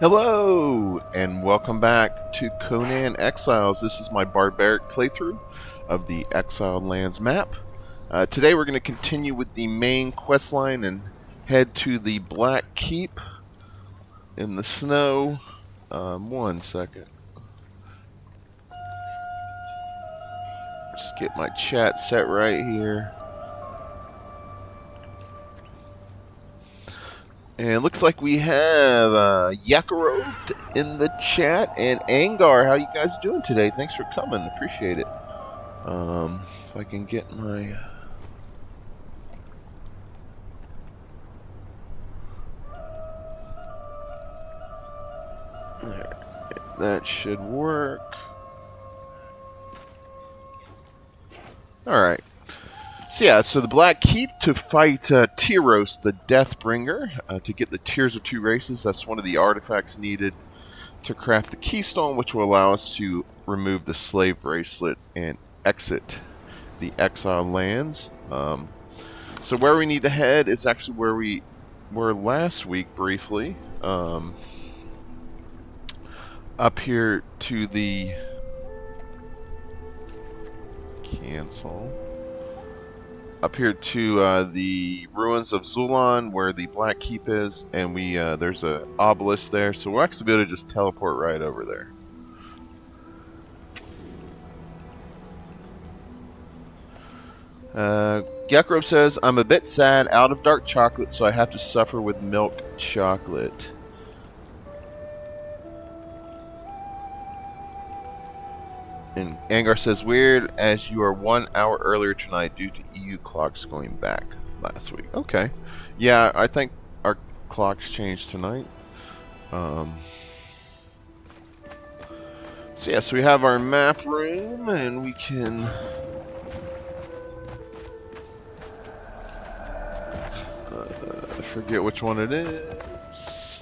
Hello, and welcome back to Conan Exiles. This is my barbaric playthrough of the Exiled Lands map. Today we're going to continue with the main quest line and head to the Black Keep in the snow. One second. Just get my chat set right here. And it looks like we have Yakarov in the chat and Angar. How you guys doing today? Thanks for coming. Appreciate it. If I can get my... That should work. Alright. So the Black Keep to fight Tyros, the Deathbringer, to get the Tears of Two Races. That's one of the artifacts needed to craft the Keystone, which will allow us to remove the Slave Bracelet and exit the Exiled Lands. So where we need to head is actually where we were last week briefly. Up here to the... Cancel. Up here to the ruins of Zulon, where the Black Keep is, and we there's a obelisk there, so we'll actually be able to just teleport right over there. Yakrov says, I'm a bit sad, out of dark chocolate, so I have to suffer with milk chocolate. And Angar says, weird, as you are 1 hour earlier tonight due to EU clocks going back last week. Okay. Yeah, I think our clocks changed tonight. So we have our map room, and we can... I forget which one it is.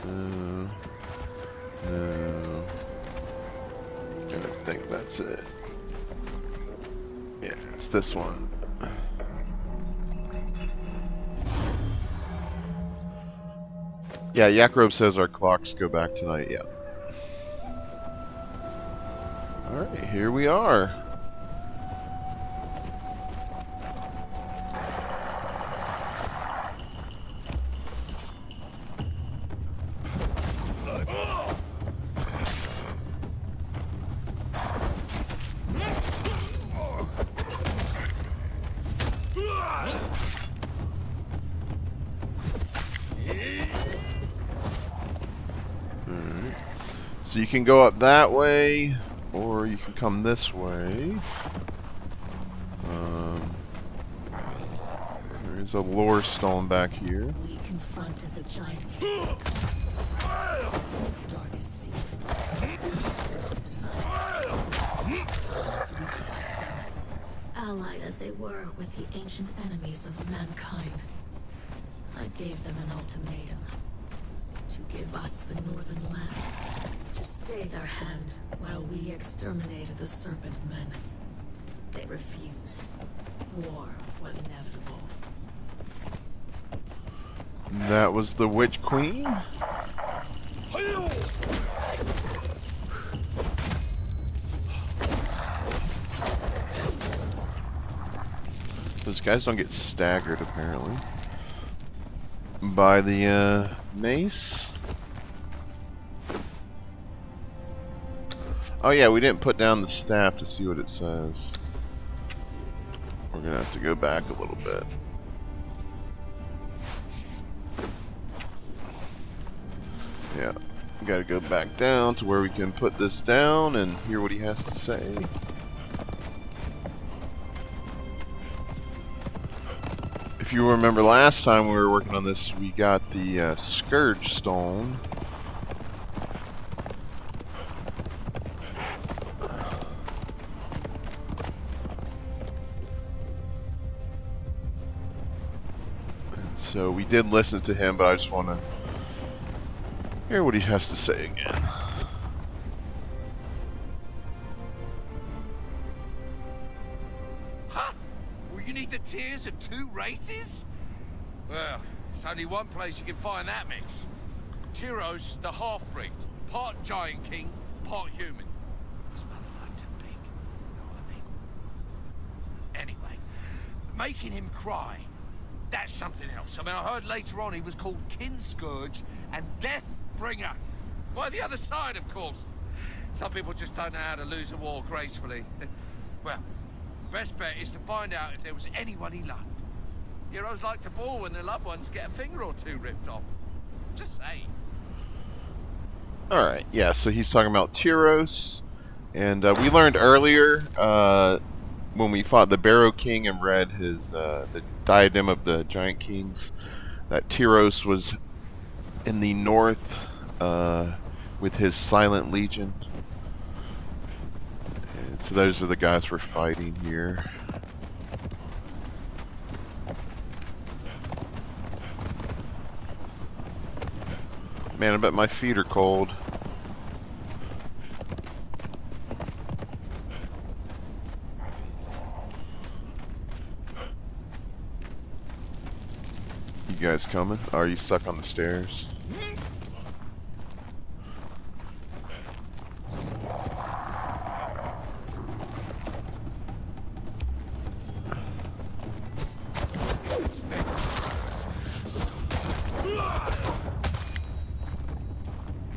No. I think that's it. Yeah, it's this one. Yeah, Yakrov says our clocks go back tonight, yeah. Alright, here we are. So you can go up that way, or you can come this way. There is a lore stone back here. We confronted the giant kings. Darkest secret. We trust them. Allied as they were with the ancient enemies of mankind, I gave them an ultimatum. To give us the northern lands, to stay their hand while we exterminated the Serpent Men. They refused. War was inevitable. That was the Witch Queen? Those guys don't get staggered, apparently. By the, mace? Oh yeah, we didn't put down the staff to see what it says. We're gonna have to go back a little bit. Yeah, we gotta go back down to where we can put this down and hear what he has to say. If you remember last time we were working on this, we got the Scourge Stone. And so we did listen to him, but I just want to hear what he has to say again. Huh? Well, you need the tears of two races? Well, There's only one place you can find that mix. Tyros, the half-breed. Part giant king, part human. His mother liked him big. Know what I mean? Anyway, making him cry, that's something else. I mean, I heard later on he was called Kin Scourge and Death Bringer. By the other side, of course. Some people just don't know how to lose a war gracefully. Well, best bet is to find out if there was anyone he loved. Heroes like to bawl when their loved ones get a finger or two ripped off. Just saying. Alright, yeah, so he's talking about Tyros. And we learned earlier, when we fought the Barrow King and read his the Diadem of the Giant Kings, that Tyros was in the north with his Silent Legion. And so those are the guys we're fighting here. Man, I bet my feet are cold. You guys coming? Oh, are you stuck on the stairs?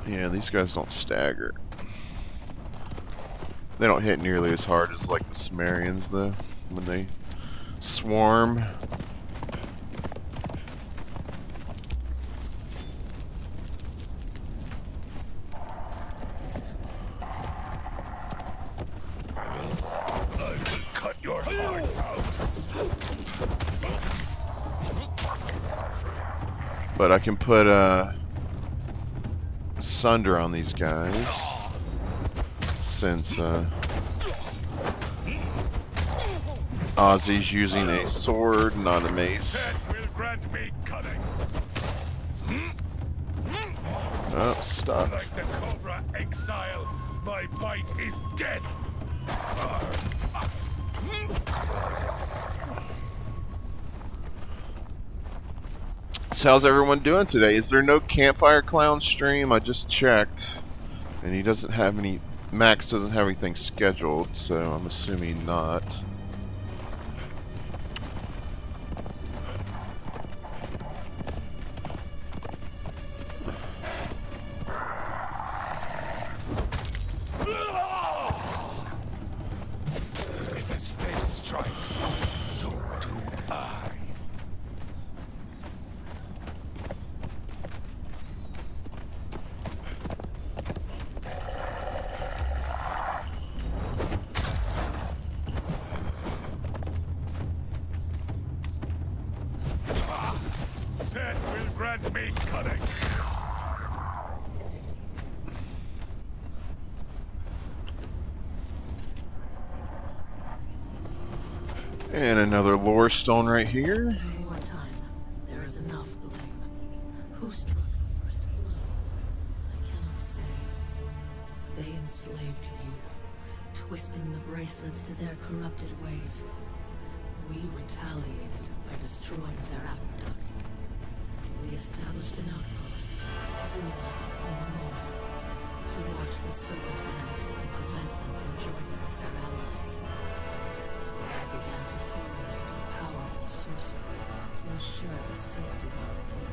Yeah, these guys don't stagger. They don't hit nearly as hard as like the Sumerians though, when they swarm. Cut your heart out. But I can put Sunder on these guys, since Ozzy's using a sword, not a mace. Oh, stop. Like the Cobra Exile, my bite is death. So how's everyone doing today? Is there no Campfire Clown stream? I just checked, and he doesn't have any. Max doesn't have anything scheduled, so I'm assuming not. If the snake strikes, so do I. Set will grant me cunning. And another lore stone right here. No more time. There is enough blame. Who struck the first blow? I cannot say. They enslaved you, twisting the bracelets to their corrupted ways. We retaliated by destroying their aqueduct. We established an outpost, Zula, in the north, to watch the Serpent Men and prevent them from joining with their allies. I began to formulate a powerful sorcery to ensure the safety of our people.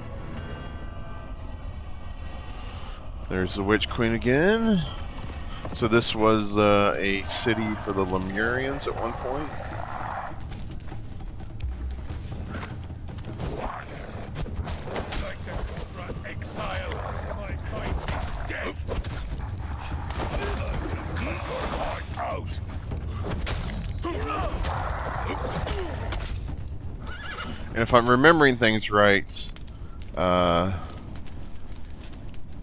There's the Witch Queen again. So this was a city for the Lemurians at one point. Like the Cobra Exile, my bite is death. Cut your heart out. And if I'm remembering things right,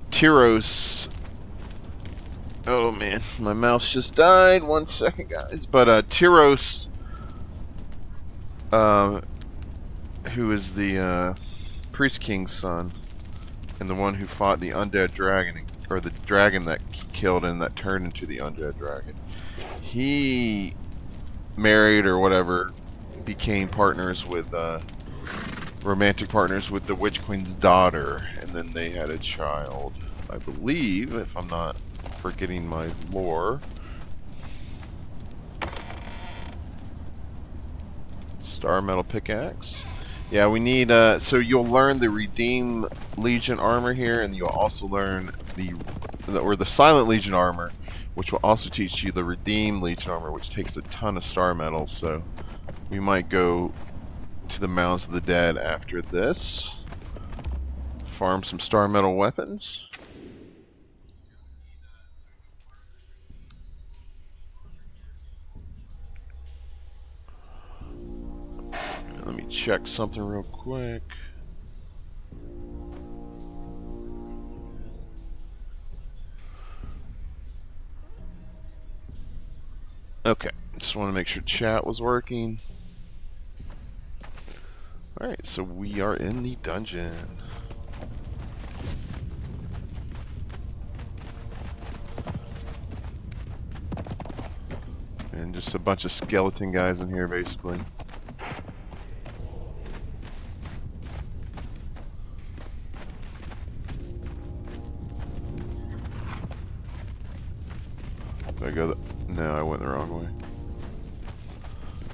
Tyros. Oh man, my mouse just died. 1 second, guys. But Tyros, who is the Priest King's son, and the one who fought the undead dragon, or the dragon that killed and that turned into the undead dragon, he married or whatever, became partners with romantic partners with the Witch Queen's daughter, and then they had a child, I believe, if I'm not forgetting my lore. Star Metal Pickaxe. Yeah, we need, so you'll learn the Redeem Legion armor here, and you'll also learn the Silent Legion armor, which will also teach you the Redeem Legion armor, which takes a ton of Star Metal, so we might go to the Mounds of the Dead after this. Farm some Star Metal weapons. Let me check something real quick. Okay, just want to make sure chat was working. Alright, so we are in the dungeon. And just a bunch of skeleton guys in here, basically. Did I go no, I went the wrong way.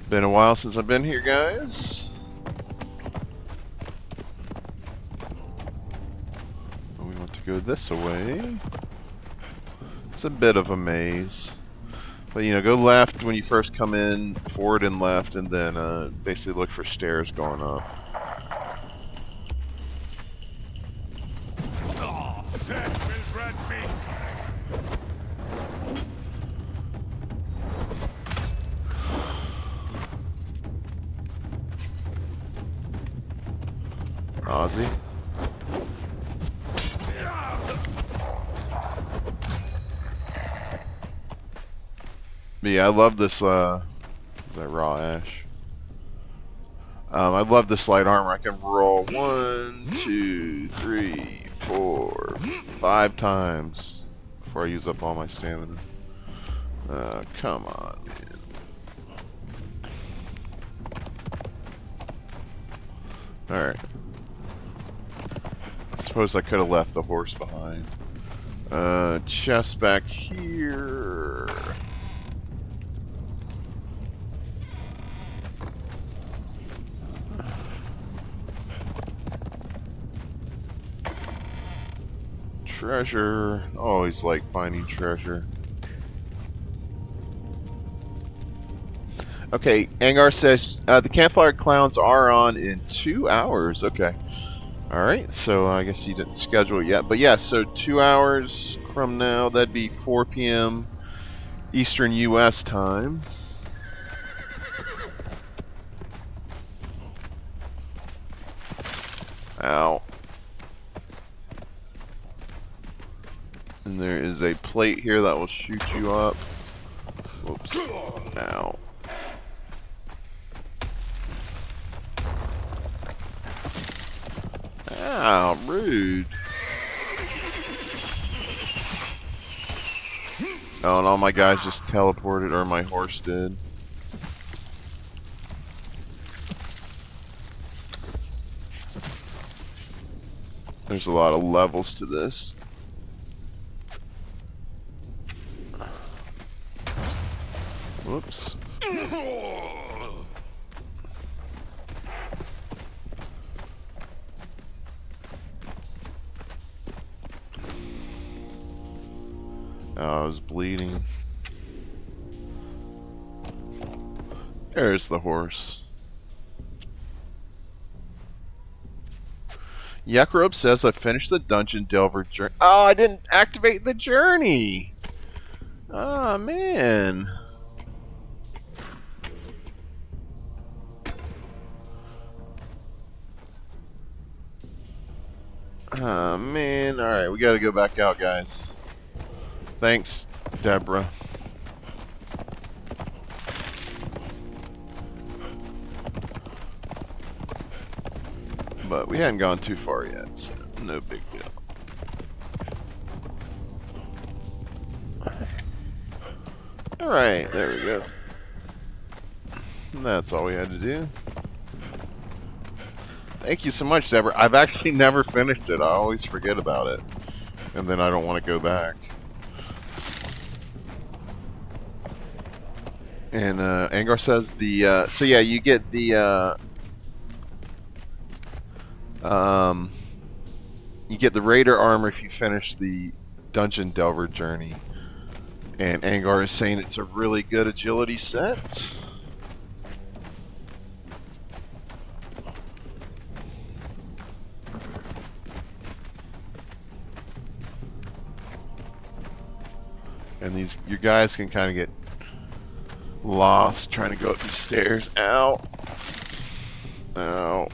Been a while since I've been here, guys. We want to go this way. It's a bit of a maze. But, you know, go left when you first come in, forward and left, and then basically look for stairs going up. Oh, set with red meat. Ozzy. But yeah, I love this, is that raw ash? I love this light armor. I can roll 1, 2, 3, 4, 5 times before I use up all my stamina. Come on, man. Alright. I suppose I could have left the horse behind. Chest back here. Treasure. Always like finding treasure. Okay, Angar says the Campfire Clowns are on in 2 hours. Okay. Alright, so I guess you didn't schedule it yet. But yeah, so 2 hours from now, that'd be 4 p.m. Eastern U.S. time. Ow. And there is a plate here that will shoot you up. Whoops. Ow. Ow, rude. Oh, and all my guys just teleported, or my horse did. There's a lot of levels to this. Whoops. Oh, I was bleeding. There's the horse. Yakrobe says I finished the Dungeon Delver journey. Oh, I didn't activate the journey. Oh, man. Oh, man. Alright, we gotta go back out, guys. Thanks, Deborah. But we hadn't gone too far yet, so no big deal. Alright, there we go. And that's all we had to do. Thank you so much, Deborah. I've actually never finished it. I always forget about it. And then I don't want to go back. And Angar says the so yeah, you get the you get the Raider armor if you finish the Dungeon Delver journey. And Angar is saying it's a really good agility set. And these, you guys can kind of get lost trying to go up these stairs. Ow. Ow.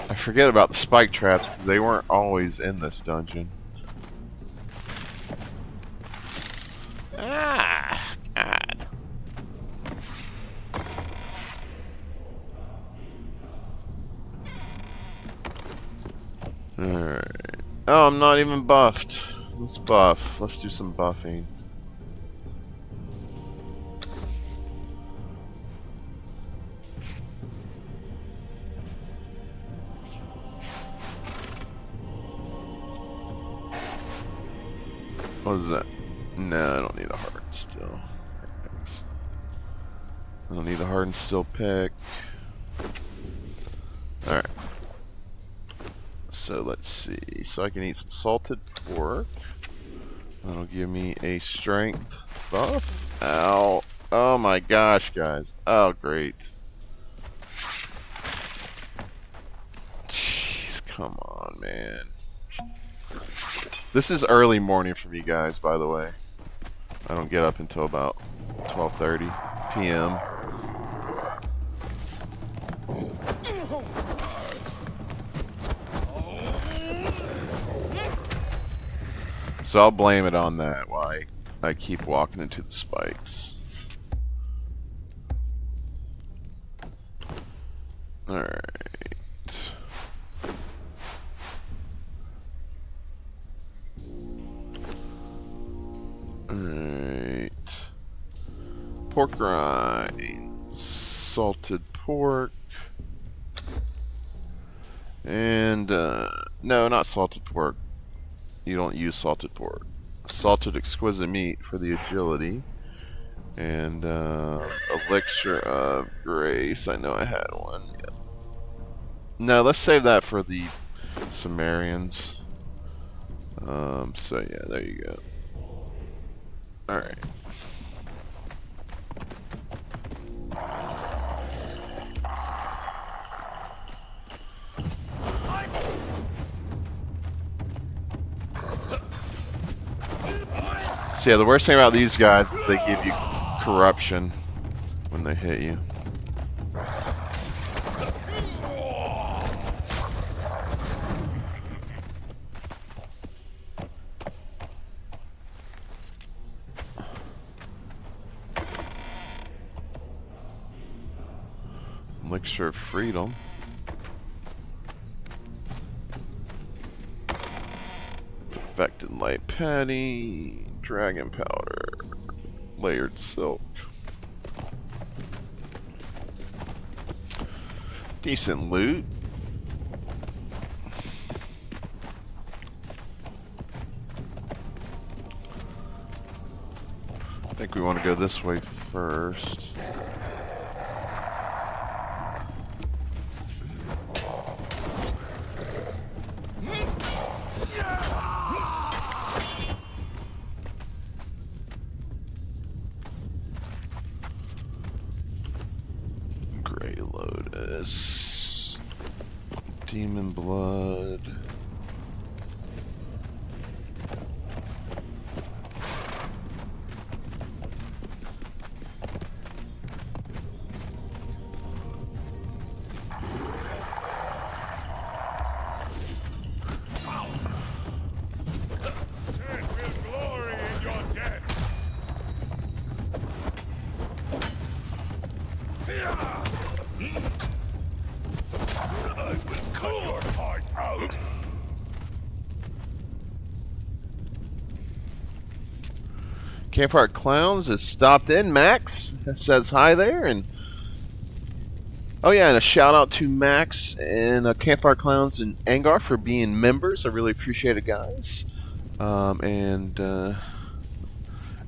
I forget about the spike traps because they weren't always in this dungeon. Ah, God. Alright. Oh, I'm not even buffed. Let's buff. Let's do some buffing. What is that? No, I don't need a hardened still. I don't need a hardened still pick. Alright. So let's see. So I can eat some salted pork. That'll give me a strength buff. Ow. Oh my gosh, guys. Oh, great. Jeez, come on, man. This is early morning for me, guys, by the way. I don't get up until about 12:30 p.m. So I'll blame it on that, why I keep walking into the spikes. Alright. Alright. Pork rinds, salted pork, and no, not salted pork. You don't use salted pork. Salted exquisite meat for the agility, and elixir of grace. I know I had one. Yeah. No, let's save that for the Sumerians. So yeah, there you go. Alright. So yeah, the worst thing about these guys is they give you corruption when they hit you. Elixir of freedom. Perfected light patty, dragon powder, layered silk. Decent loot. I think we want to go this way first. Demon blood. Campfire Clowns has stopped in. Max says hi there, and oh yeah, and a shout out to Max and Campfire Clowns and Angar for being members. I really appreciate it, guys. I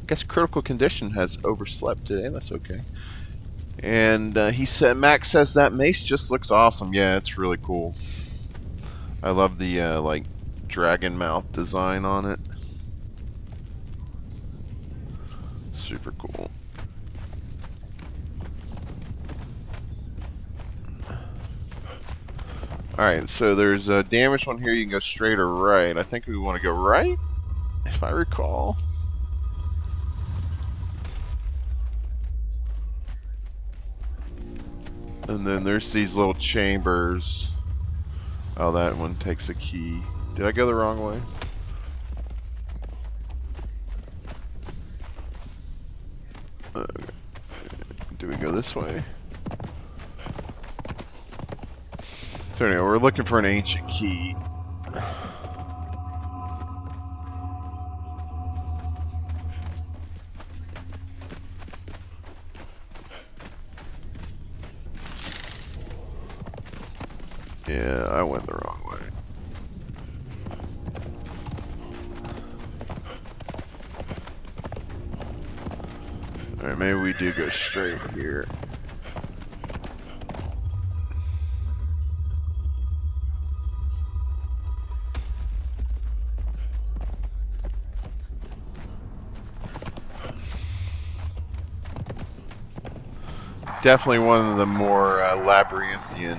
guess Critical Condition has overslept today. That's okay. And he said, Max says that mace just looks awesome. Yeah, it's really cool. I love the like dragon mouth design on it. Super cool. Alright, so there's a damaged one here. You can go straight or right. I think we want to go right, if I recall. And then there's these little chambers. Oh, that one takes a key. Did I go the wrong way? Do we go this way? So anyway, we're looking for an ancient key. Yeah, I went the wrong way. Alright, maybe we do go straight here. Definitely one of the more labyrinthian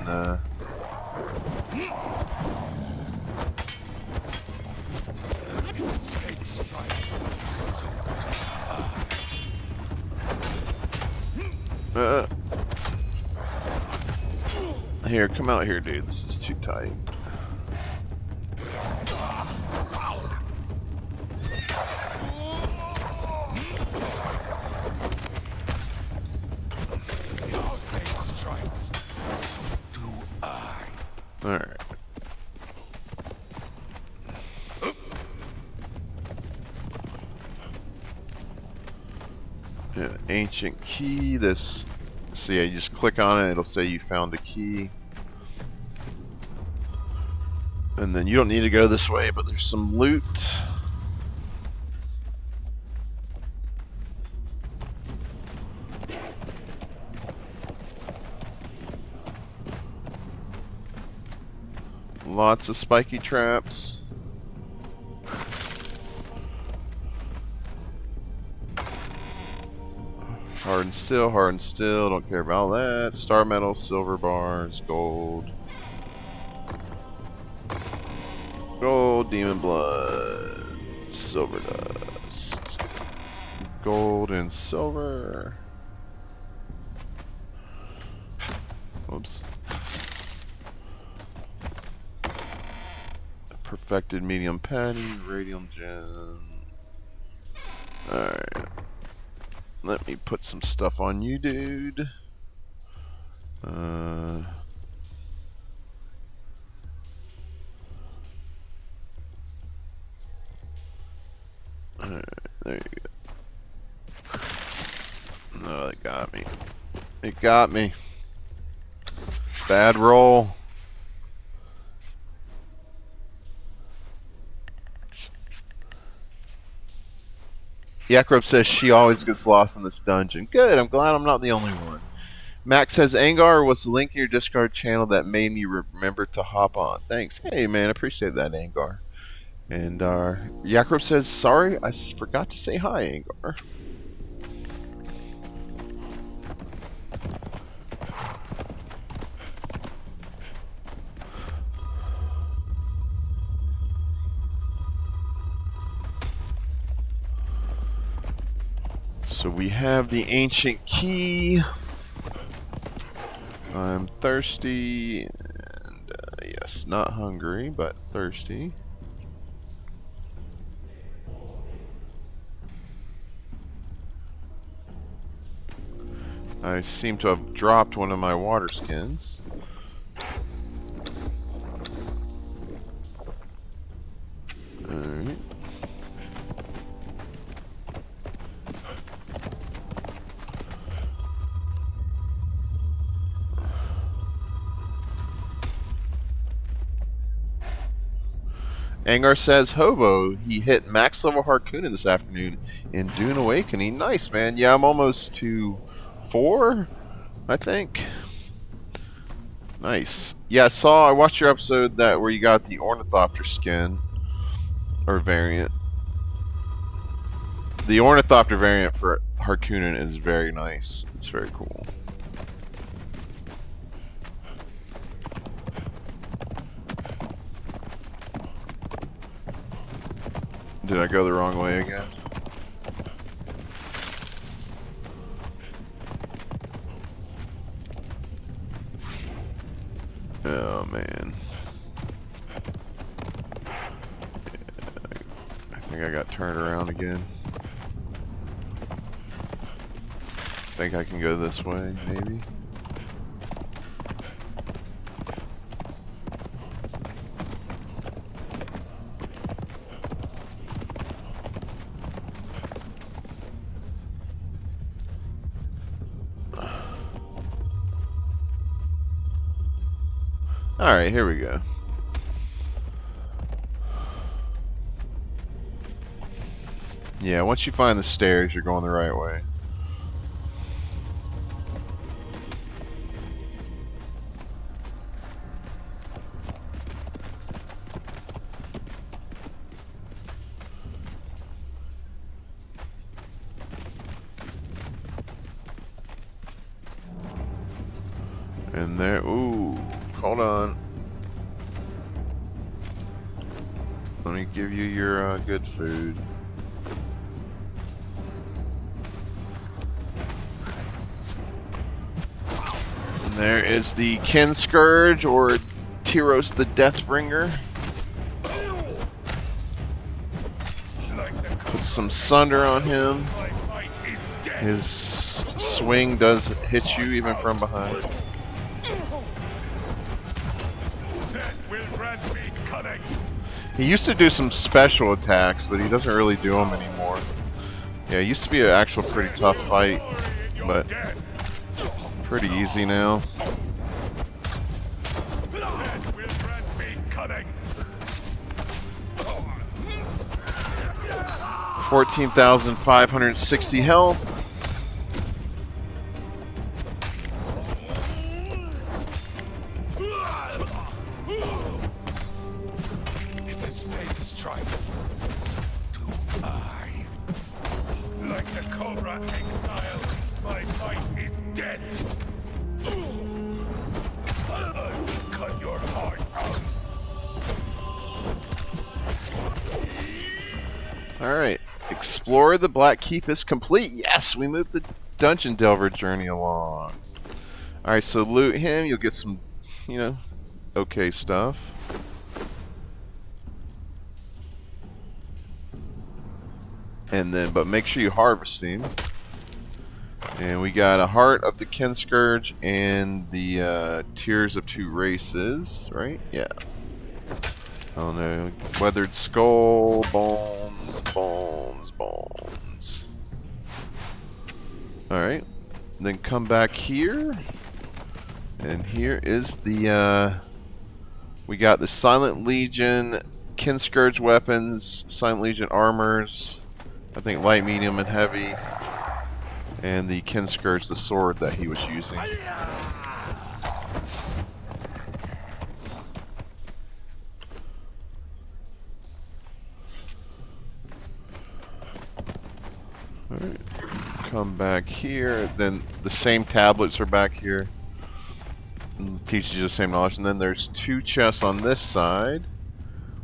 here, come out here, dude. This is too tight. Alright. Yeah, ancient key. This. So yeah, you just click on it. It'll say you found a key. And then you don't need to go this way, but there's some loot. Lots of spiky traps. Hardened steel, don't care about that. Star metal, silver bars, gold. Gold, demon blood, silver dust. Gold and silver. Whoops. Perfected medium patty, radium gem. Alright. Let me put some stuff on you, dude. Alright, there you go. No, that got me. It got me. Bad roll. Yakrop says she always gets lost in this dungeon. Good, I'm glad I'm not the only one. Max says, Angar was the link in your Discord channel that made me remember to hop on. Thanks. Hey, man, I appreciate that, Angar. And Yakrop says, sorry, I forgot to say hi, Angar. So we have the ancient key. I'm thirsty, and yes, not hungry, but thirsty. I seem to have dropped one of my water skins. Alright. Angar says, Hobo, he hit max level Harkonnen this afternoon in Dune Awakening. Nice, man. Yeah, I'm almost to 4, I think. Nice. Yeah, I watched your episode where you got the Ornithopter skin, or variant. The Ornithopter variant for Harkonnen is very nice. It's very cool. Did I go the wrong way again? Oh man. Yeah, I think I got turned around again. Think I can go this way, maybe? Alright, here we go. Yeah, once you find the stairs, you're going the right way. And there, ooh, hold on. Let me give you your good food. And there is the Kin Scourge, or Tyros the Deathbringer. Put some Sunder on him. His swing does hit you even from behind. He used to do some special attacks, but he doesn't really do them anymore. Yeah, it used to be an actual pretty tough fight, but pretty easy now. 14,560 health. Alright, Explore the Black Keep is complete. Yes, we moved the Dungeon Delver journey along. Alright, so loot him, you'll get some, okay stuff. And then, but make sure you harvest him. And we got a Heart of the Kin Scourge and the Tears of Two Races, right? Yeah. Oh no, Weathered Skull, bones. Alright, then come back here. And here is the, we got the Silent Legion, Kin Scourge weapons, Silent Legion armors, I think light, medium, and heavy. And the Kin Scourge, the sword that he was using. Alright, come back here. Then the same tablets are back here. And teaches you the same knowledge. And then there's 2 chests on this side.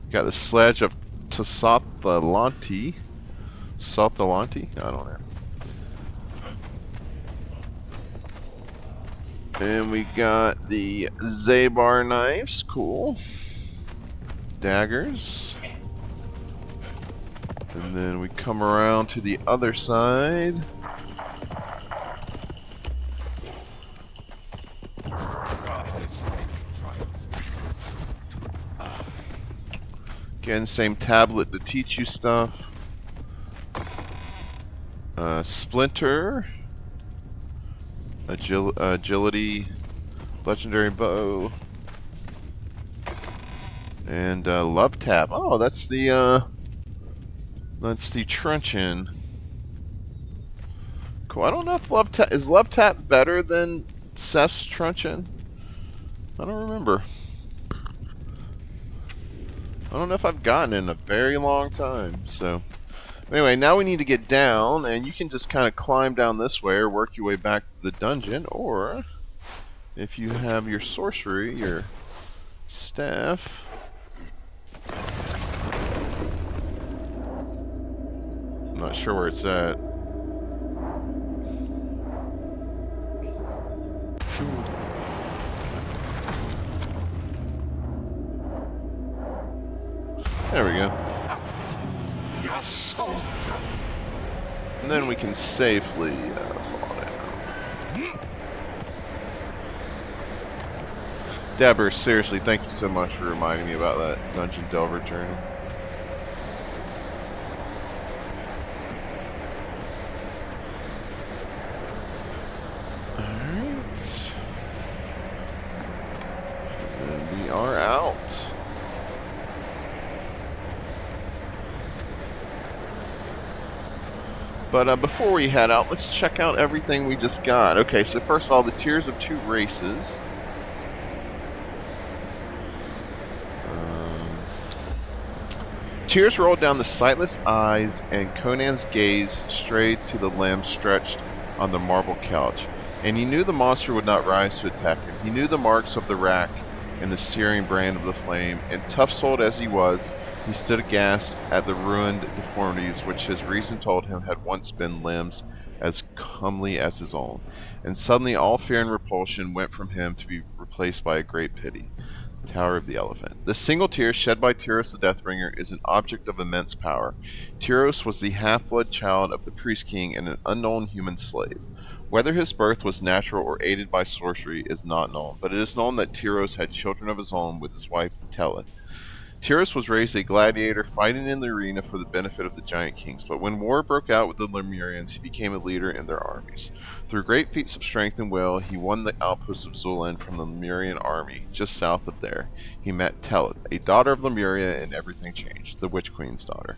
We got the Sledge of Tsathalanti. Saltalanti? I don't know. And we got the Zabar knives, cool. Daggers. And then we come around to the other side. Again, same tablet to teach you stuff. Splinter. Agility, legendary bow, And Love Tap. Oh, that's the truncheon. Cool. I don't know if is Love Tap better than Seth's truncheon? I don't remember. I don't know if I've gotten it in a very long time. So anyway, now we need to get down, and you can just kind of climb down this way or work your way back to the dungeon, or if you have your sorcery, your staff. I'm not sure where it's at. There we go. And then we can safely fall down. Dapper, seriously, thank you so much for reminding me about that Dungeon Delver journey. Alright. And we are out. But before we head out, let's check out everything we just got. Okay, so first of all, the Tears of Two Races. Tears rolled down the sightless eyes, and Conan's gaze strayed to the limbs stretched on the marble couch. And he knew the monster would not rise to attack him. He knew the marks of the rack and the searing brand of the flame, and tough-souled as he was, he stood aghast at the ruined deformities which his reason told him had once been limbs as comely as his own. And suddenly all fear and repulsion went from him to be replaced by a great pity. The Tower of the Elephant. The single tear shed by Tyros the Deathbringer is an object of immense power. Tyros was the half-blood child of the Priest King and an unknown human slave. Whether his birth was natural or aided by sorcery is not known, but it is known that Tyros had children of his own with his wife Telith. Tyros was raised a gladiator fighting in the arena for the benefit of the Giant Kings, but when war broke out with the Lemurians, he became a leader in their armies. Through great feats of strength and will, he won the outposts of Zul'In from the Lemurian army. Just south of there, he met Telith, a daughter of Lemuria, and everything changed, the Witch Queen's daughter.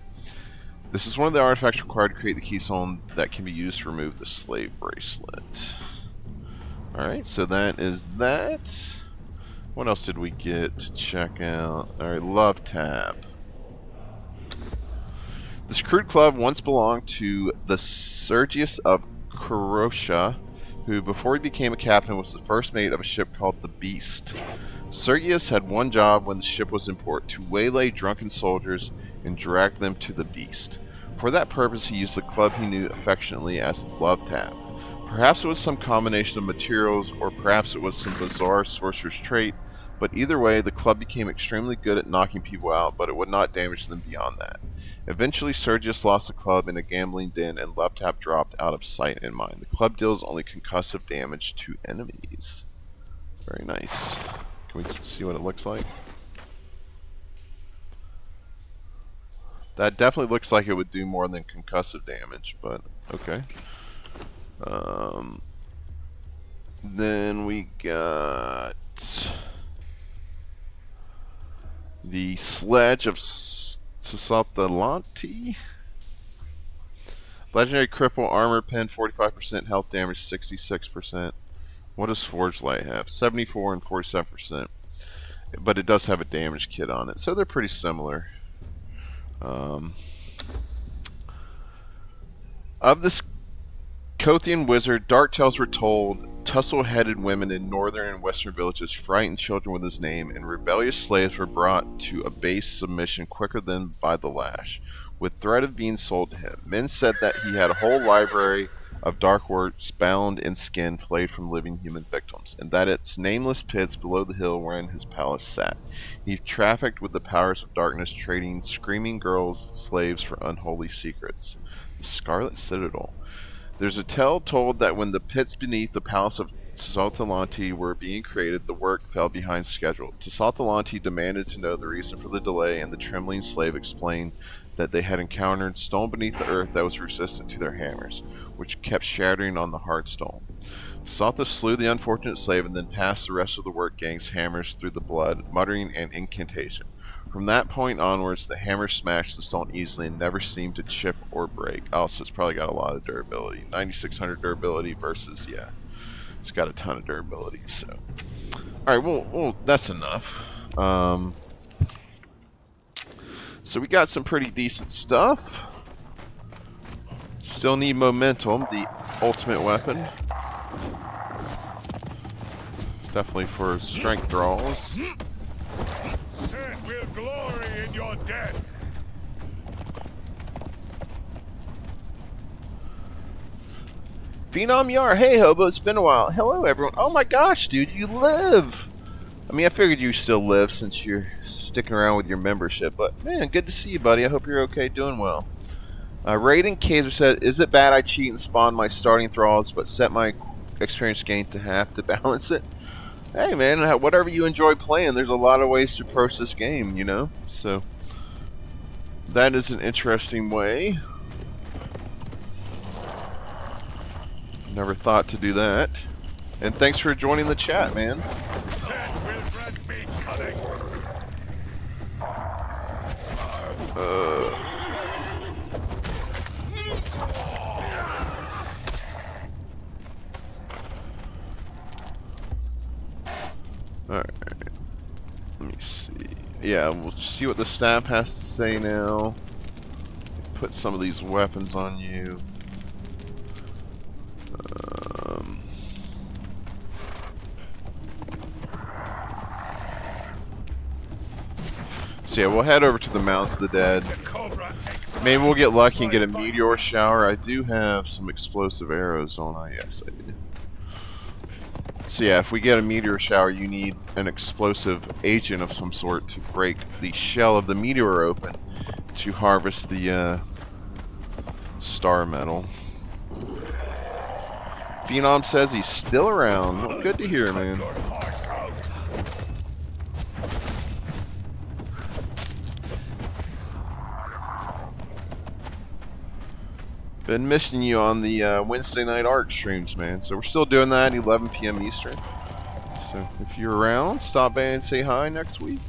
This is one of the artifacts required to create the keystone that can be used to remove the slave bracelet. Alright, so that is that. What else did we get to check out? Alright, Love Tap. This crude club once belonged to the Sergius of Corosha, who before he became a captain was the first mate of a ship called the Beast. Sergius had one job when the ship was in port, to waylay drunken soldiers and drag them to the Beast. For that purpose he used the club he knew affectionately as Love Tap. Perhaps it was some combination of materials, or perhaps it was some bizarre sorcerer's trait, but either way the club became extremely good at knocking people out, but it would not damage them beyond that. Eventually Sergius lost the club in a gambling den and Love Tap dropped out of sight and mind. The club deals only concussive damage to enemies. Very nice. Can we see what it looks like? That definitely looks like it would do more than concussive damage, but okay. Then we got the Sledge of Tsathalanti. Legendary cripple, armor pen, 45% health damage, 66%. What does Forge Light have? 74 and 47%. But it does have a damage kit on it, so they're pretty similar. Of this Kothian wizard, dark tales were told. Tussle-headed women in northern and western villages frightened children with his name, and rebellious slaves were brought to a base submission quicker than by the lash, with threat of being sold to him. Men said that he had a whole library of dark works bound in skin flayed from living human victims, and that its nameless pits below the hill wherein his palace sat. He trafficked with the powers of darkness, trading screaming girls, slaves for unholy secrets. The Scarlet Citadel. There's a tale told that when the pits beneath the palace of Tsathalanti were being created, the work fell behind schedule. Tsathalanti demanded to know the reason for the delay, and the trembling slave explained that they had encountered stone beneath the earth that was resistant to their hammers, which kept shattering on the hard stone. Tsatha slew the unfortunate slave and then passed the rest of the work gang's hammers through the blood, muttering an incantation. From that point onwards, the hammer smashed the stone easily and never seemed to chip or break. Also, it's probably got a lot of durability. 9600 durability versus, yeah, it's got a ton of durability. So, all right, well, that's enough. So we got some pretty decent stuff. Still need momentum, the ultimate weapon. Definitely for strength draws. Sin will glory in your death. Phenom Yar, hey Hobo, it's been a while. Hello everyone. Oh my gosh, dude, you live! I mean, I figured you still live since you're sticking around with your membership, but man, good to see you, buddy. I hope you're okay, doing well. Raiden Kaiser said, is it bad I cheat and spawn my starting thralls, but set my experience gain to half to balance it? Hey man, whatever you enjoy playing, there's a lot of ways to approach this game, you know? So, that is an interesting way. Never thought to do that. And thanks for joining the chat, man. Sin will grant me cunning. Alright. Let me see. Yeah, we'll see what the staff has to say now. Put some of these weapons on you. So yeah, we'll head over to the Mounds of the Dead. Maybe we'll get lucky and get a meteor shower. I do have some explosive arrows, don't I? Yes, I do. So yeah, if we get a meteor shower, you need an explosive agent of some sort to break the shell of the meteor open to harvest the star metal. Phenom says he's still around. Well, good to hear, man. Been missing you on the Wednesday night ARC streams, man. So we're still doing that, 11 p.m. Eastern. So if you're around, stop by and say hi next week.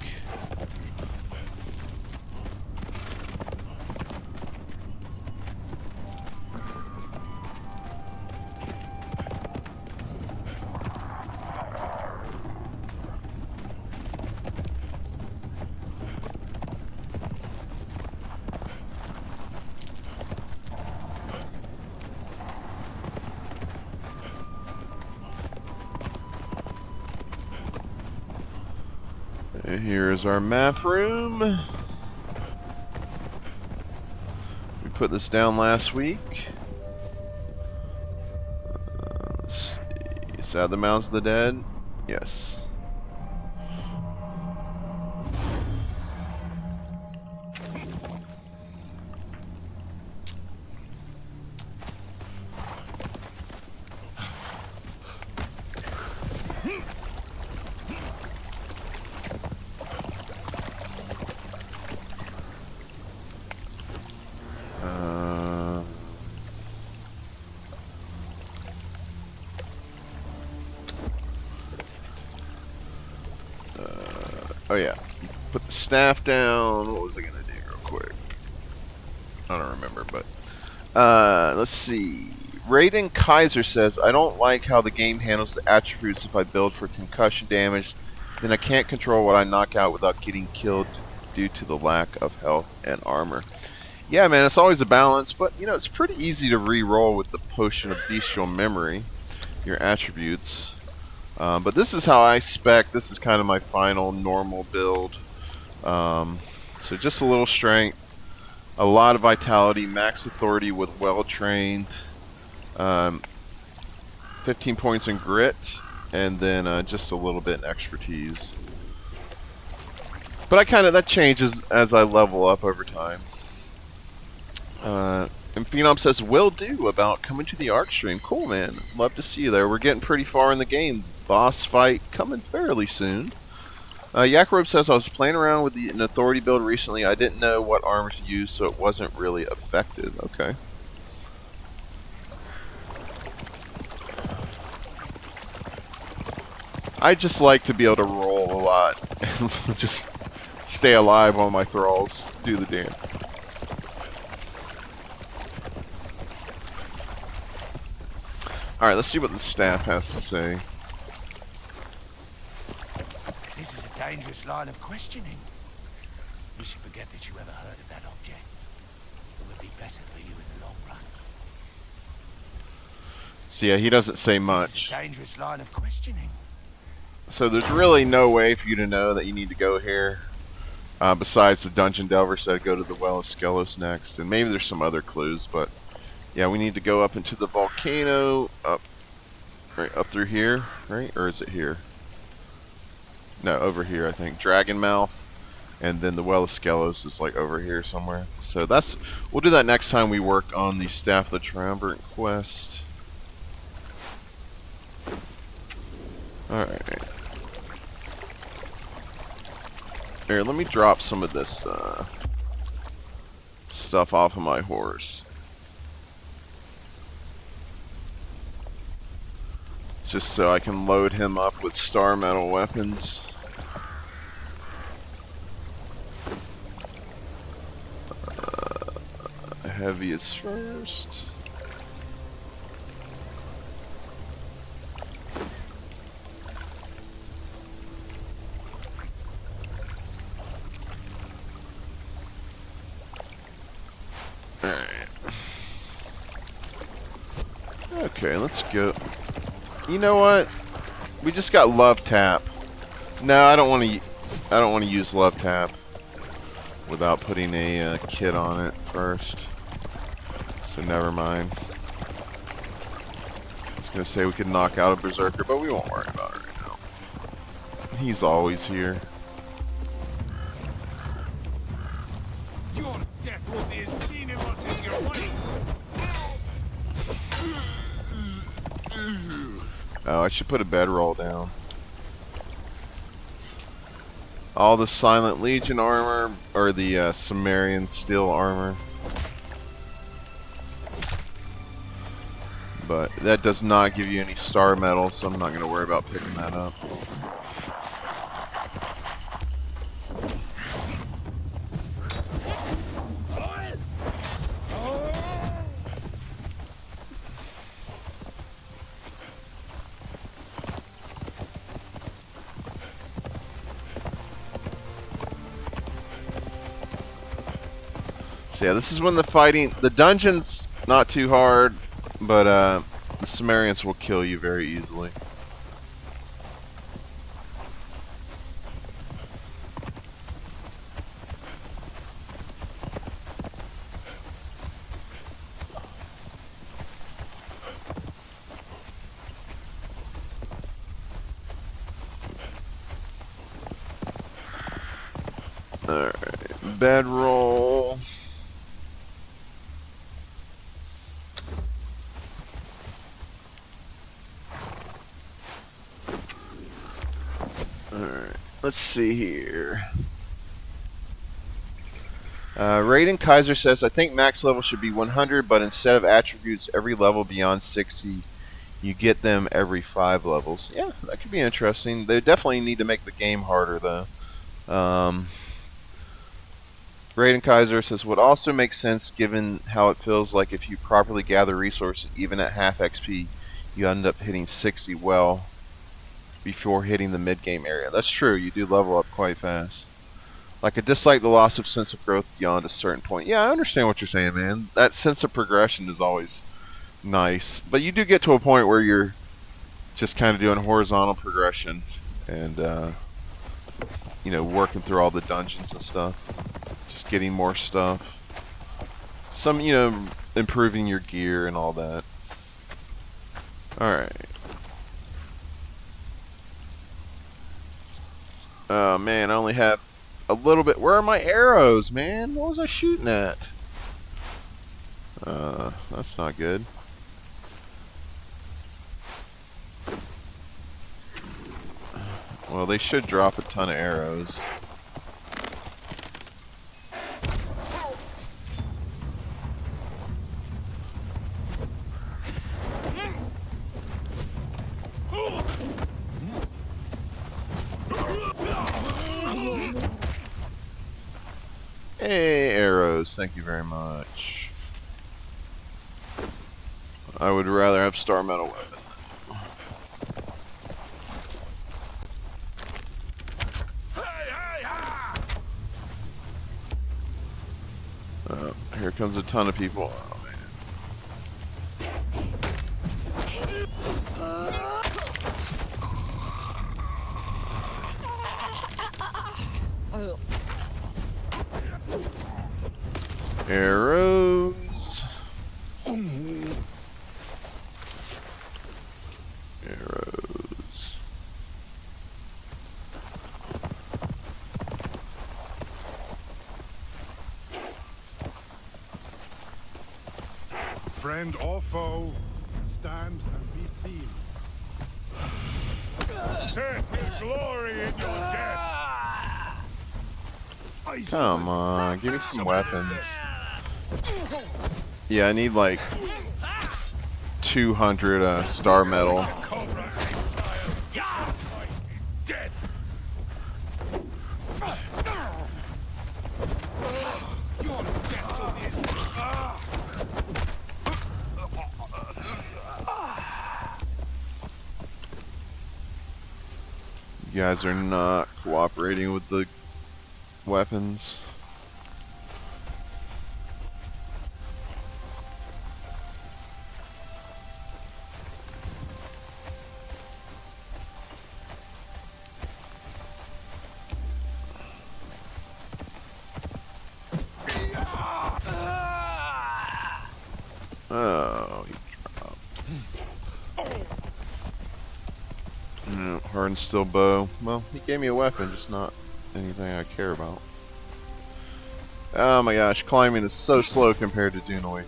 Here's our map room. We put this down last week. Let's see. Is that the Mounds of the Dead? Yes. Oh yeah, put the staff down. What was I gonna do real quick? I don't remember, but let's see. Raiden Kaiser says, I don't like how the game handles the attributes. If I build for concussion damage, then I can't control what I knock out without getting killed due to the lack of health and armor. Yeah, man, it's always a balance, but you know, it's pretty easy to re-roll with the Potion of Bestial Memory, your attributes. But this is how I spec. This is kind of my final normal build. So just a little strength, a lot of vitality, max authority with well-trained, 15 points in grit, and then just a little bit in expertise. But that changes as I level up over time. And Phenom says, will do about coming to the ARC stream. Cool, man. Love to see you there. We're getting pretty far in the game. Boss fight coming fairly soon. Yakrobe says, I was playing around with an authority build recently. I didn't know what armor to use, so it wasn't really effective. Okay. I just like to be able to roll a lot and just stay alive while my thralls do the damage. Alright, let's see what the staff has to say. This is a dangerous line of questioning. You should forget that you ever heard of that object. It would be better for you in the long run. So yeah, he doesn't say This much. is a dangerous line of questioning. So there's really no way for you to know that you need to go here. Besides the Dungeon Delver said go to the Well of Skelos next. And maybe there's some other clues, but yeah, we need to go up into the volcano, up through here, right? Or is it here? No, over here, I think. Dragon Mouth, and then the Well of Skelos is like over here somewhere. So we'll do that next time we work on the Staff of the Triumvirate quest. Alright. Here, let me drop some of this stuff off of my horse. Just so I can load him up with star metal weapons. Heavy is first. Alright. Okay, let's go. You know what? We just got love tap. No, I don't want to use love tap without putting a kit on it first. So never mind. I was gonna say we could knock out a berserker, but we won't worry about it right now. He's always here. Your death will be as keen in us as your life. Oh, I should put a bedroll down. All the Silent Legion armor, or the Sumerian steel armor. But that does not give you any star metal, so I'm not going to worry about picking that up. So yeah, this is when the dungeon's not too hard, but the Sumerians will kill you very easily. Alright, bedroll. Alright, let's see here. Raiden Kaiser says, I think max level should be 100, but instead of attributes every level beyond 60, you get them every 5 levels. Yeah, that could be interesting. They definitely need to make the game harder, though. Raiden Kaiser says, would also make sense given how it feels like if you properly gather resources, even at half XP, you end up hitting 60 well before hitting the mid-game area. That's true, you do level up quite fast. Like, I dislike the loss of sense of growth beyond a certain point. Yeah, I understand what you're saying, man. That sense of progression is always nice. But you do get to a point where you're just kind of doing horizontal progression and, you know, working through all the dungeons and stuff. Just getting more stuff. Some, you know, improving your gear and all that. Alright. Oh man, I only have a little bit. Where are my arrows, man? What was I shooting at? That's not good. Well, they should drop a ton of arrows. thank you very much. I would rather have star metal weapon. Here comes a ton of people. Oh, man. Arrows. Arrows. Friend or foe, stand and be seen. Set with glory in your death. Come on, give me some weapons. Yeah, I need like 200 star metal. You guys are not cooperating with the weapons. Oh, he dropped. No, hard and still bow. Well, he gave me a weapon, just not anything I care about. Oh my gosh, climbing is so slow compared to Dunoid.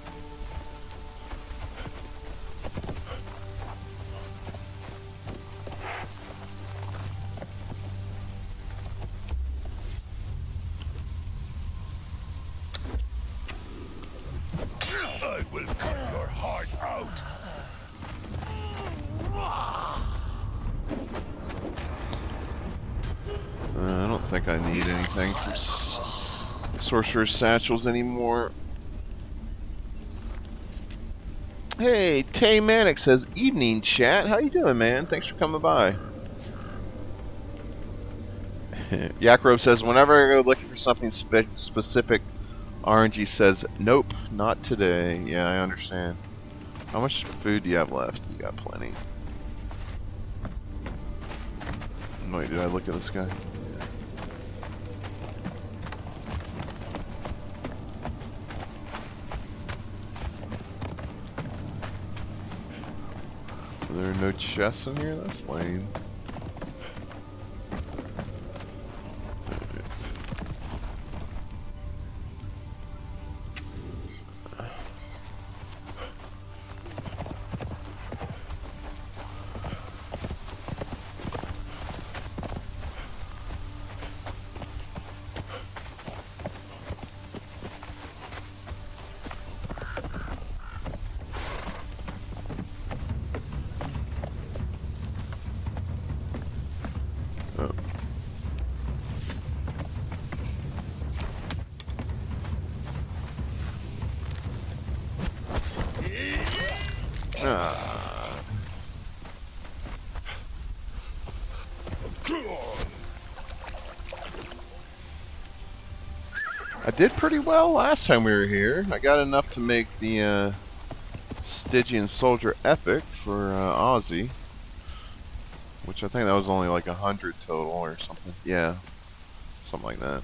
I will cut your heart out. I don't think I need anything from Sorcerer's Satchels anymore. Hey, Tay Manic says, "Evening, chat. How you doing, man? Thanks for coming by." Yakrov says, "Whenever I go looking for something specific, RNG says, nope, not today." Yeah, I understand. How much food do you have left? You got plenty. Wait, did I look at this guy? There are no chests in here? That's lame. I did pretty well last time we were here. I got enough to make the Stygian Soldier Epic for Ozzy, which I think that was only like 100 total or something. Yeah, something like that.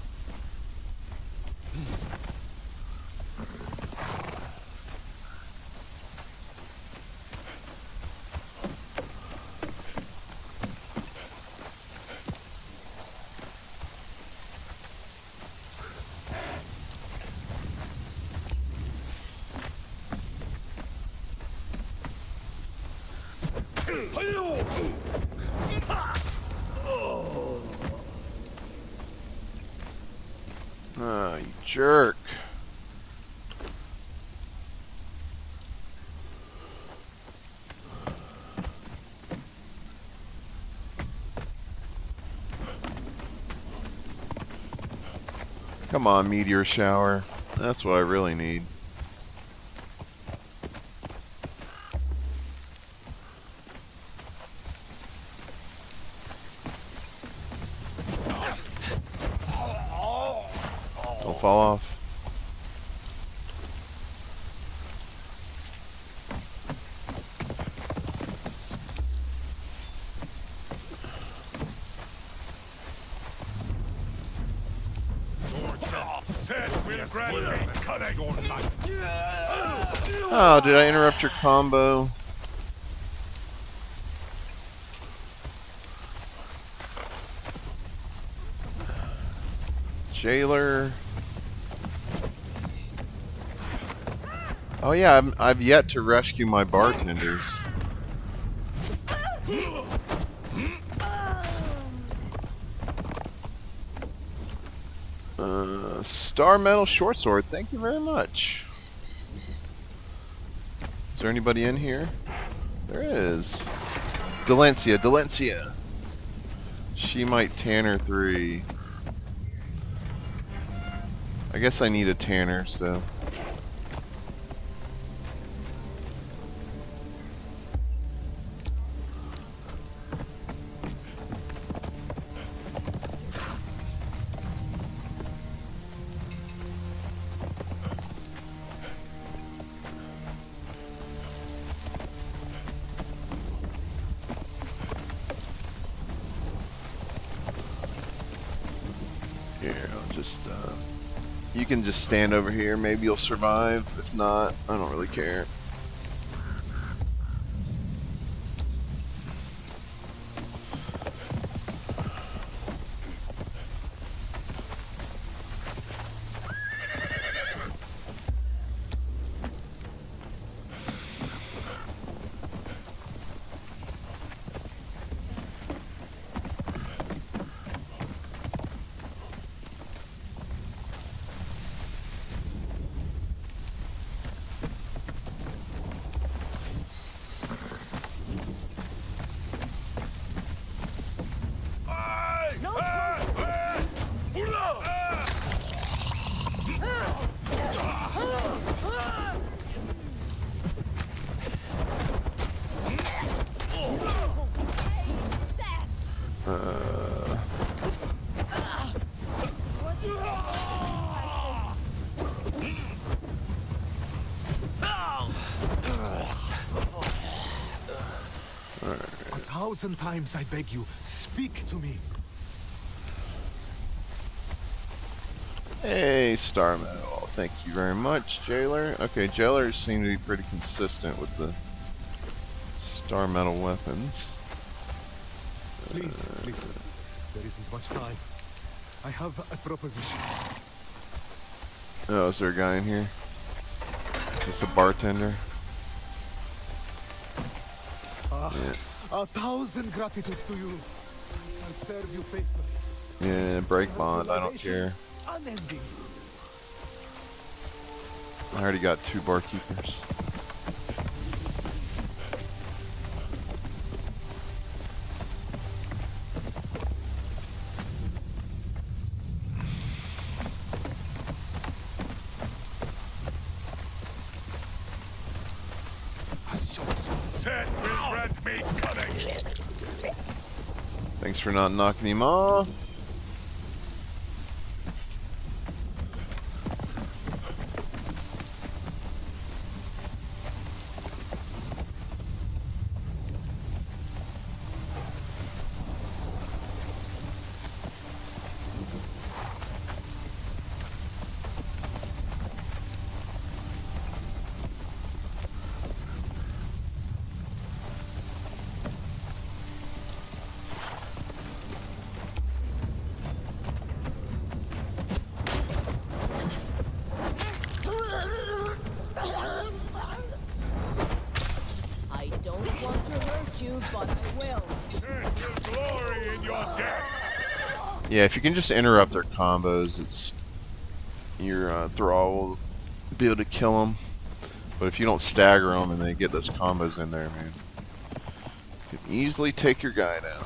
Ah, you jerk. Come on, meteor shower. That's what I really need. Don't fall off. Oh, did I interrupt your combo? Jailer. Oh yeah, I've yet to rescue my bartenders. Star Metal Short Sword, thank you very much. Is there anybody in here? There is. Delencia. She might Tanner 3. I guess I need a Tanner, so. Here, I'll just, you can just stand over here. Maybe you'll survive. If not, I don't really care. Times I beg you, speak to me. Hey, Star Metal. Thank you very much, Jailer. Okay, Jailers seem to be pretty consistent with the Star Metal weapons. Please, there isn't much time. I have a proposition. Oh, is there a guy in here? Is this a bartender? Yeah. 1,000 gratitudes to you. I shall serve you faithfully. Yeah, break bond, I don't care. Unending. I already got 2 barkeepers. Thanks for not knocking him off. Yeah, if you can just interrupt their combos, it's your Thrall will be able to kill them. But if you don't stagger them and they get those combos in there, man, you can easily take your guy down.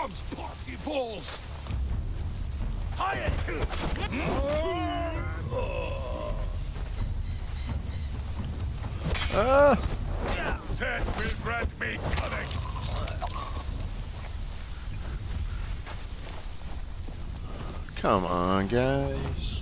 comes Parsifals! Higher! Set will grant me cunning! Come on, guys.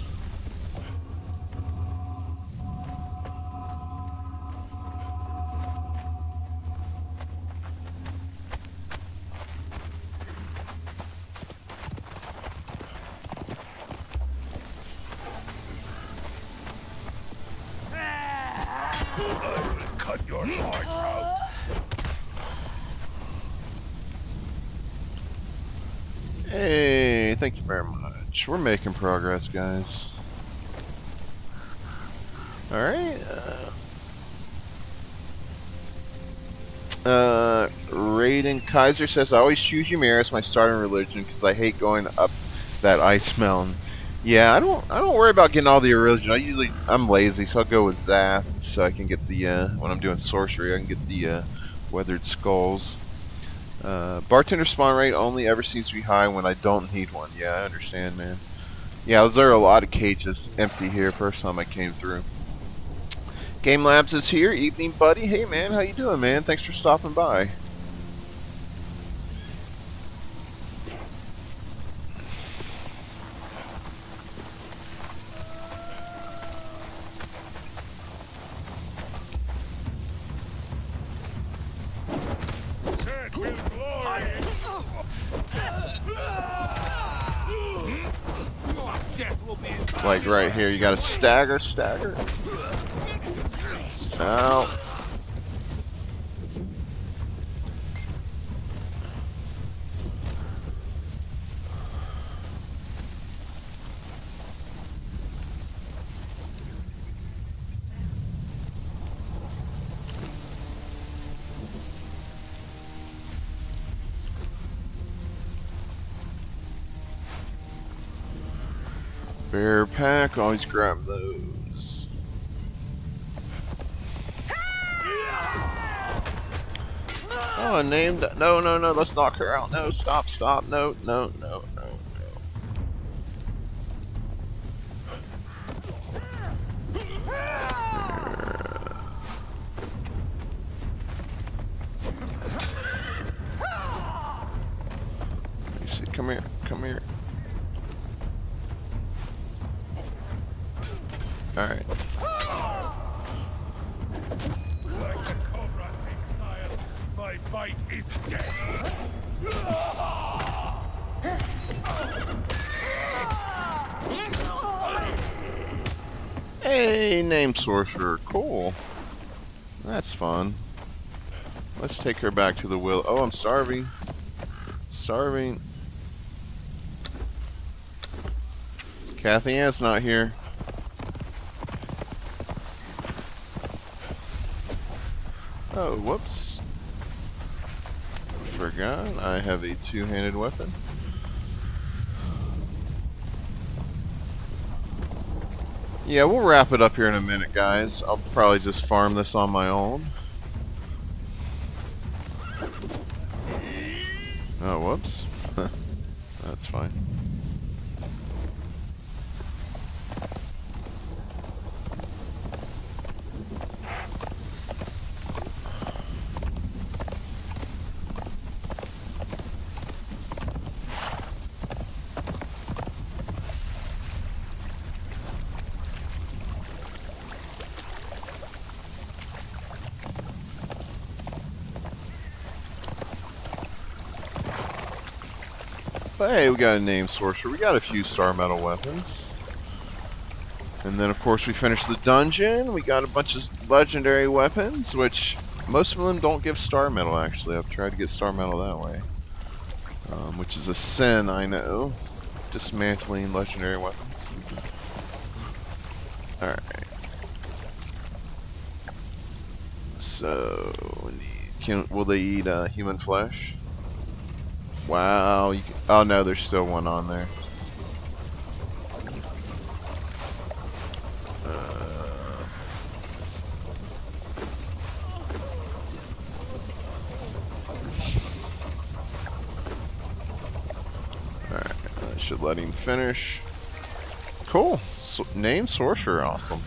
I will cut your heart out! Hey, thank you very much. We're making progress, guys. Alright. Raiden Kaiser says, I always choose Ymir as my starting religion because I hate going up that ice mountain. Yeah, I don't worry about getting all the religion. I'm lazy, so I'll go with Zath so I can get the when I'm doing sorcery, I can get the weathered skulls. Bartender spawn rate only ever seems to be high when I don't need one. Yeah, I understand, man. Yeah, there are a lot of cages empty here first time I came through. Game Labs is here. Evening, buddy. Hey, man. How you doing, man? Thanks for stopping by. Like right here, you gotta stagger. Ow. Bear pack, always grab those. Oh, named. No, let's knock her out. No, stop. No. Let me see. Come here. Alright. Like the cobra thing, sire, my fight is dead. Hey, name sorcerer. Cool. That's fun. Let's take her back to the will. Oh, I'm starving. Kathy Ann's not here. Oh, whoops. Forgot I have a two-handed weapon. Yeah, we'll wrap it up here in a minute, guys. I'll probably just farm this on my own. Oh, whoops. That's fine. But hey, we got a name sorcerer. We got a few star metal weapons. And then of course we finished the dungeon. We got a bunch of legendary weapons, which most of them don't give star metal actually. I've tried to get star metal that way. Which is a sin, I know. Dismantling legendary weapons. Alright. So, will they eat human flesh? Wow. Oh no, there's still one on there. Should let him finish. Cool. Name sorcerer, awesome.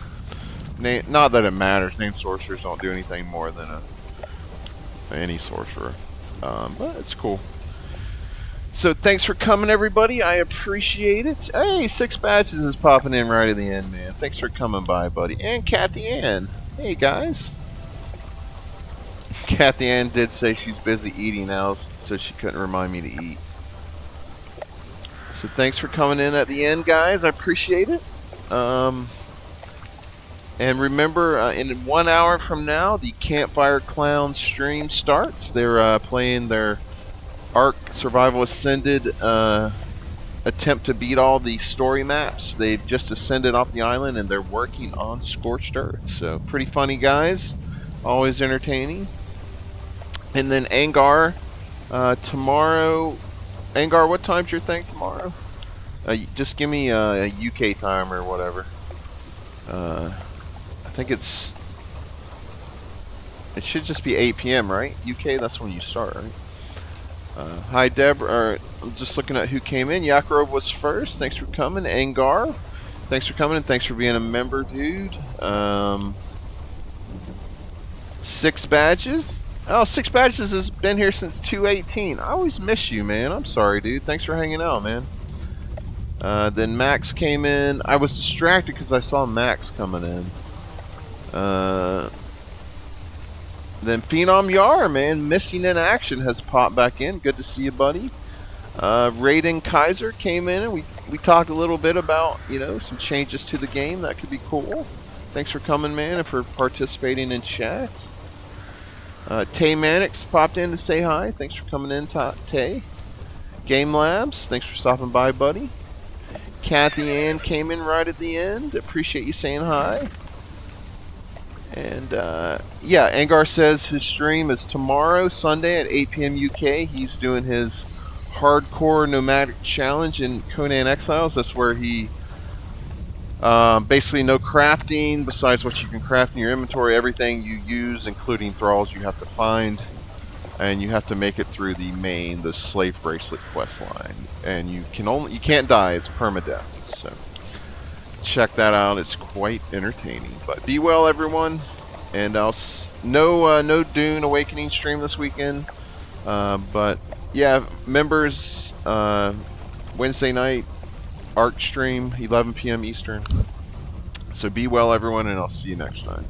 Not that it matters. Name sorcerers don't do anything more than any sorcerer, but it's cool. So thanks for coming, everybody. I appreciate it. Hey, 6 badges is popping in right at the end, man. Thanks for coming by, buddy. And Kathy Ann. Hey, guys. Kathy Ann did say she's busy eating now, so she couldn't remind me to eat. So thanks for coming in at the end, guys. I appreciate it. And remember, in 1 hour from now, the Campfire Clown stream starts. They're playing their Ark Survival Ascended attempt to beat all the story maps. They've just ascended off the island, and they're working on Scorched Earth. So pretty funny, guys. Always entertaining. And then Angar, tomorrow. Angar, what time's your thing tomorrow? Just give me a UK time or whatever. I think it should just be 8 p.m., right? UK, that's when you start, right? Hi, Deborah. I'm just looking at who came in. Yakarov was first. Thanks for coming. Angar, thanks for coming, and thanks for being a member, dude. 6 badges. Oh, 6 badges has been here since 2/18. I always miss you, man. I'm sorry, dude. Thanks for hanging out, man. Then Max came in. I was distracted because I saw Max coming in. Then Phenom Yar, man, missing in action, has popped back in. Good to see you, buddy. Raiden Kaiser came in, and we talked a little bit about, you know, some changes to the game. That could be cool. Thanks for coming, man, and for participating in chat. Tay Mannix popped in to say hi. Thanks for coming in, Tay. Game Labs, thanks for stopping by, buddy. Kathy Ann came in right at the end. Appreciate you saying hi. And yeah, Angar says his stream is tomorrow, Sunday at 8 p.m. UK. He's doing his hardcore nomadic challenge in Conan Exiles. That's where he basically no crafting besides what you can craft in your inventory. Everything you use, including thralls, you have to find, and you have to make it through the slave bracelet quest line. And you can't die. It's permadeath. So check that out. It's quite entertaining. But be well, everyone. And no Dune Awakening stream this weekend. But yeah, members, Wednesday night Arc stream, 11 p.m. Eastern. So be well, everyone, and I'll see you next time.